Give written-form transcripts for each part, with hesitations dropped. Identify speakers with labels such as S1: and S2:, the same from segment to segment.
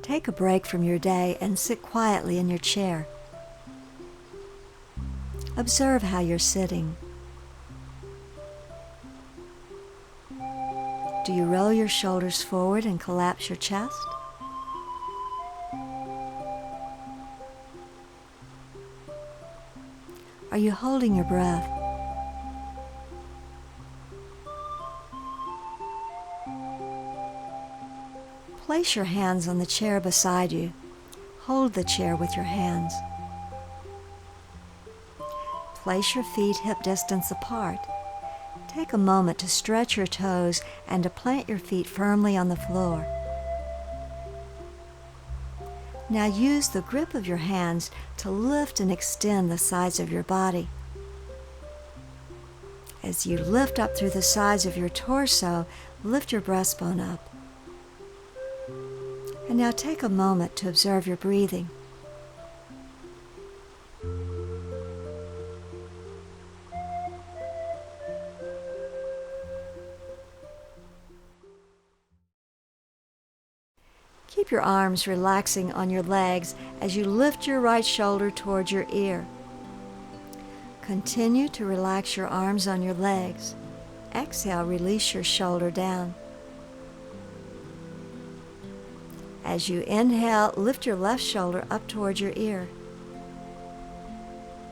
S1: Take a break from your day and sit quietly in your chair. Observe how you're sitting. Do you roll your shoulders forward and collapse your chest? Are you holding your breath? Place your hands on the chair beside you. Hold the chair with your hands. Place your feet hip distance apart. Take a moment to stretch your toes and to plant your feet firmly on the floor. Now use the grip of your hands to lift and extend the sides of your body. As you lift up through the sides of your torso, lift your breastbone up. And now take a moment to observe your breathing. Keep your arms relaxing on your legs as you lift your right shoulder towards your ear. Continue to relax your arms on your legs. Exhale, release your shoulder down. As you inhale, lift your left shoulder up towards your ear.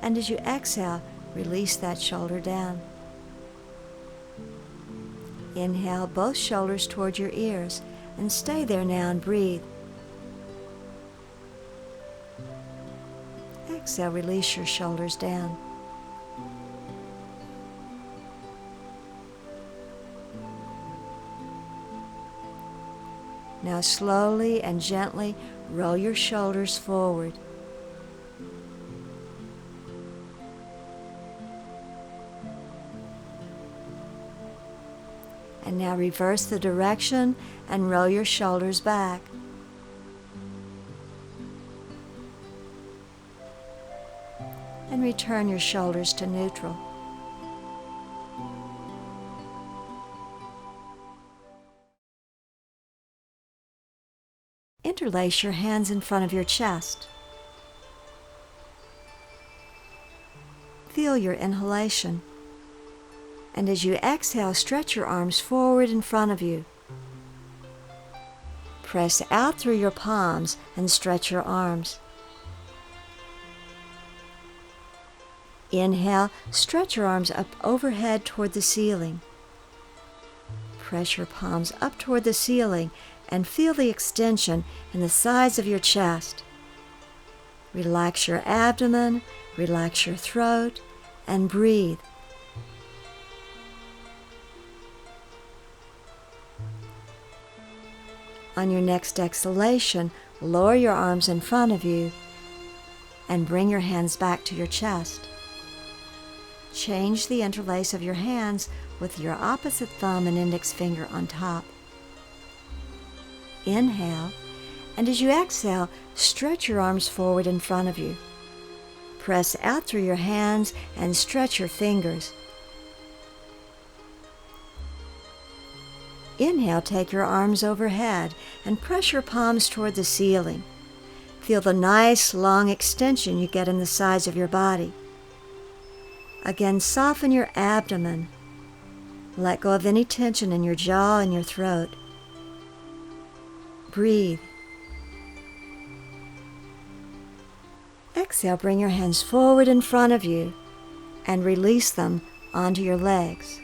S1: And as you exhale, release that shoulder down. Inhale both shoulders towards your ears and stay there now and breathe. Exhale, release your shoulders down. Now slowly and gently roll your shoulders forward. And now reverse the direction and roll your shoulders back. And return your shoulders to neutral. Interlace your hands in front of your chest. Feel your inhalation. And as you exhale, stretch your arms forward in front of you. Press out through your palms and stretch your arms. Inhale, stretch your arms up overhead toward the ceiling. Press your palms up toward the ceiling and feel the extension in the sides of your chest. Relax your abdomen, relax your throat, and breathe. On your next exhalation, lower your arms in front of you and bring your hands back to your chest. Change the interlace of your hands with your opposite thumb and index finger on top. Inhale, and as you exhale, stretch your arms forward in front of you. Press out through your hands and stretch your fingers. Inhale, take your arms overhead and press your palms toward the ceiling. Feel the nice long extension you get in the sides of your body. Again, soften your abdomen. Let go of any tension in your jaw and your throat. Breathe. Exhale, bring your hands forward in front of you and release them onto your legs.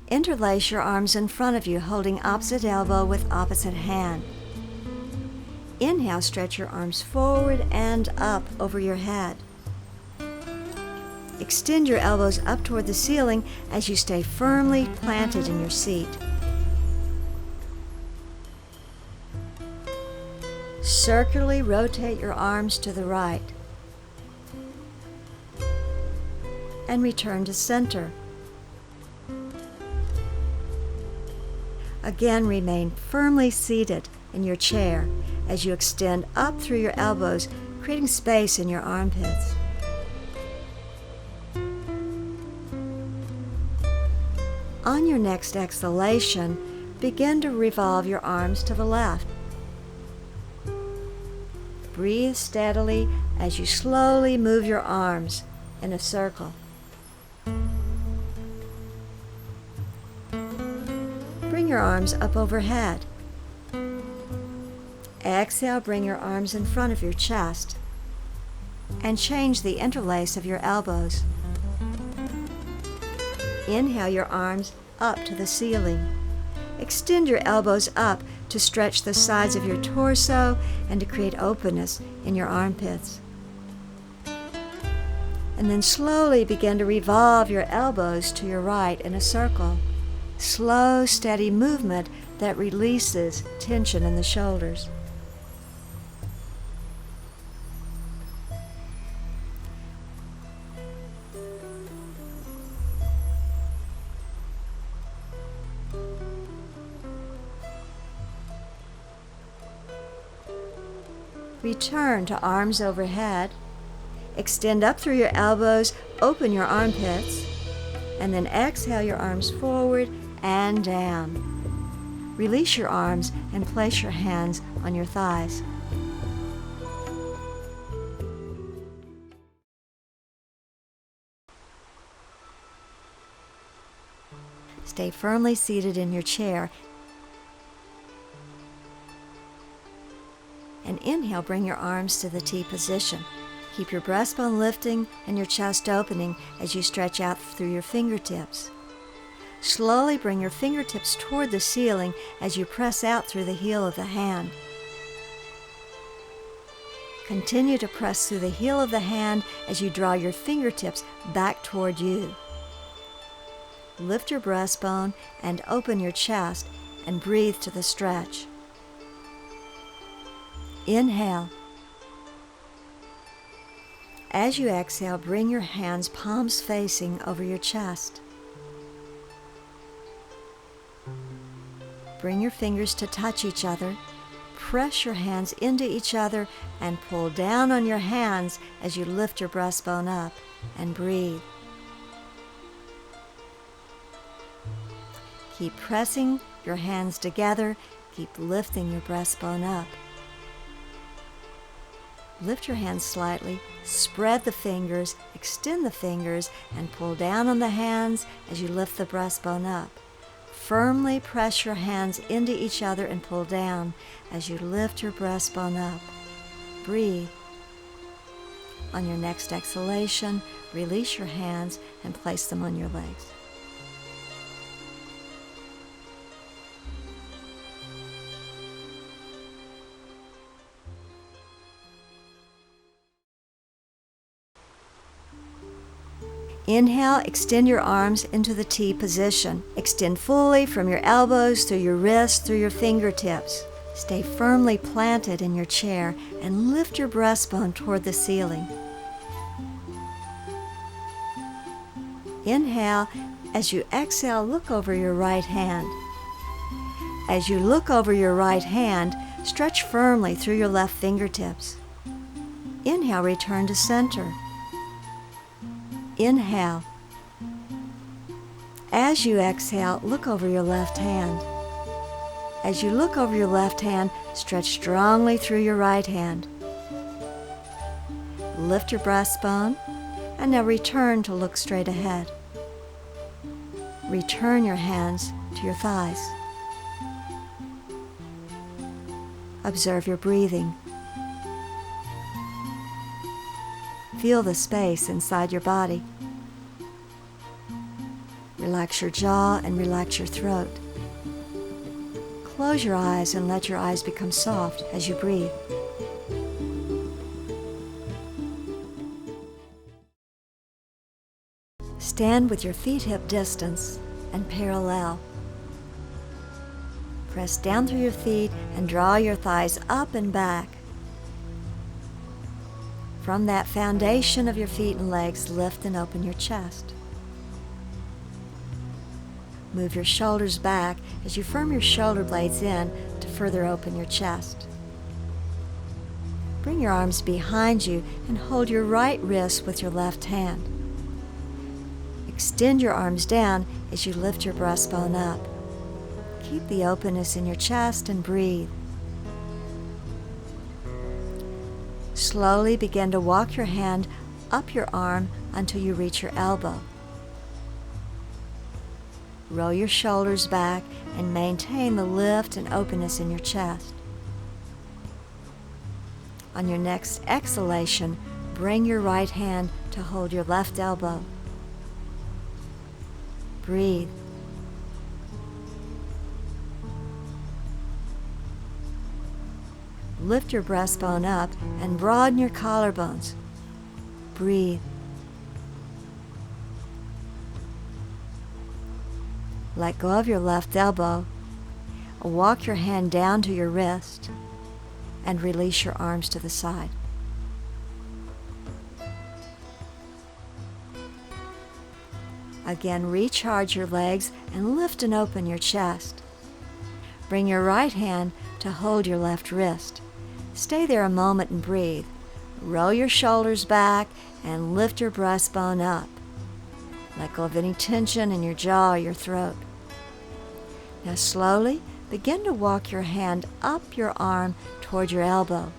S1: Interlace your arms in front of you, holding opposite elbow with opposite hand. Inhale, stretch your arms forward and up over your head. Extend your elbows up toward the ceiling as you stay firmly planted in your seat. Circularly rotate your arms to the right and return to center. Again, remain firmly seated in your chair as you extend up through your elbows, creating space in your armpits. On your next exhalation, begin to revolve your arms to the left. Breathe steadily as you slowly move your arms in a circle. Bring your arms up overhead. Exhale, bring your arms in front of your chest and change the interlace of your elbows. Inhale your arms up to the ceiling. Extend your elbows up to stretch the sides of your torso and to create openness in your armpits. And then slowly begin to revolve your elbows to your right in a circle. Slow, steady movement that releases tension in the shoulders. Return to arms overhead. Extend up through your elbows, open your armpits, and then exhale your arms forward and down. Release your arms and place your hands on your thighs. Stay firmly seated in your chair. And inhale, bring your arms to the T position. Keep your breastbone lifting and your chest opening as you stretch out through your fingertips. Slowly bring your fingertips toward the ceiling as you press out through the heel of the hand. Continue to press through the heel of the hand as you draw your fingertips back toward you. Lift your breastbone and open your chest and breathe to the stretch. Inhale. As you exhale, bring your hands palms facing over your chest. Bring your fingers to touch each other. Press your hands into each other and pull down on your hands as you lift your breastbone up and breathe. Keep pressing your hands together. Keep lifting your breastbone up. Lift your hands slightly, spread the fingers, extend the fingers, and pull down on the hands as you lift the breastbone up. Firmly press your hands into each other and pull down as you lift your breastbone up. Breathe. On your next exhalation, release your hands and place them on your legs. Inhale, extend your arms into the T position. Extend fully from your elbows through your wrists, through your fingertips. Stay firmly planted in your chair and lift your breastbone toward the ceiling. Inhale. As you exhale, look over your right hand. As you look over your right hand, stretch firmly through your left fingertips. Inhale, return to center. Inhale. As you exhale, look over your left hand. As you look over your left hand, stretch strongly through your right hand. Lift your breastbone, and now return to look straight ahead. Return your hands to your thighs. Observe your breathing. Feel the space inside your body. Relax your jaw and relax your throat. Close your eyes and let your eyes become soft as you breathe. Stand with your feet hip distance and parallel. Press down through your feet and draw your thighs up and back. From that foundation of your feet and legs, lift and open your chest. Move your shoulders back as you firm your shoulder blades in to further open your chest. Bring your arms behind you and hold your right wrist with your left hand. Extend your arms down as you lift your breastbone up. Keep the openness in your chest and breathe. Slowly begin to walk your hand up your arm until you reach your elbow. Roll your shoulders back and maintain the lift and openness in your chest. On your next exhalation, bring your right hand to hold your left elbow. Breathe. Lift your breastbone up and broaden your collarbones. Breathe. Let go of your left elbow. Walk your hand down to your wrist and release your arms to the side. Again, recharge your legs and lift and open your chest. Bring your right hand to hold your left wrist. Stay there a moment and breathe. Roll your shoulders back and lift your breastbone up. Let go of any tension in your jaw or your throat. Now slowly begin to walk your hand up your arm toward your elbow.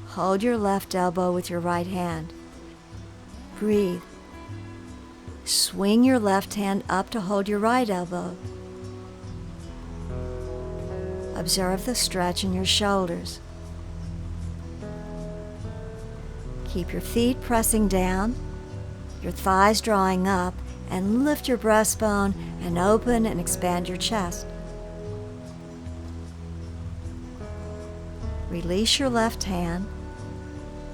S1: Hold your left elbow with your right hand. Breathe. Swing your left hand up to hold your right elbow. Observe the stretch in your shoulders. Keep your feet pressing down, your thighs drawing up, and lift your breastbone and open and expand your chest. Release your left hand,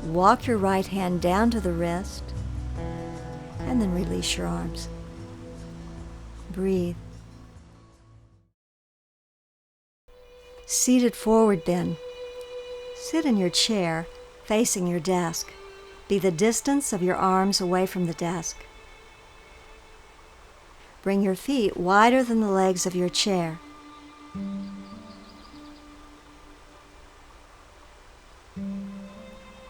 S1: walk your right hand down to the wrist, and then release your arms. Breathe. Seated forward bend. Sit in your chair, facing your desk. Be the distance of your arms away from the desk. Bring your feet wider than the legs of your chair.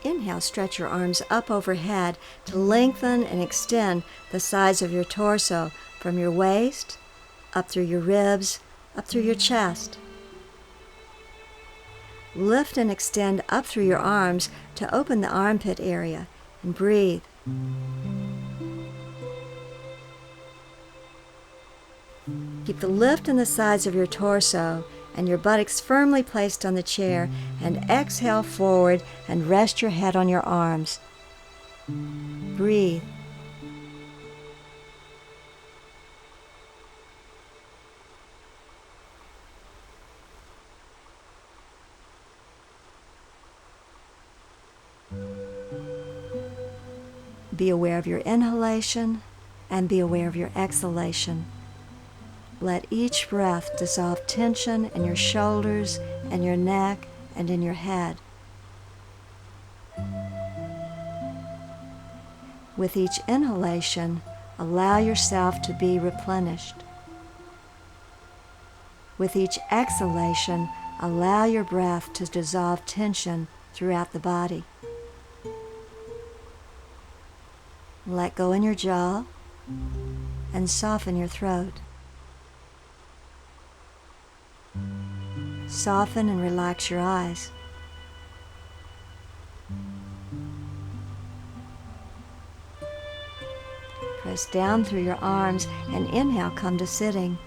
S1: Inhale, stretch your arms up overhead to lengthen and extend the size of your torso from your waist, up through your ribs, up through your chest. Lift and extend up through your arms to open the armpit area and breathe. Keep the lift in the sides of your torso and your buttocks firmly placed on the chair, and exhale forward and rest your head on your arms. Breathe. Be aware of your inhalation and be aware of your exhalation. Let each breath dissolve tension in your shoulders and your neck and in your head. With each inhalation, allow yourself to be replenished. With each exhalation, allow your breath to dissolve tension throughout the body. Let go in your jaw and soften your throat. Soften and relax your eyes. Press down through your arms and inhale, come to sitting.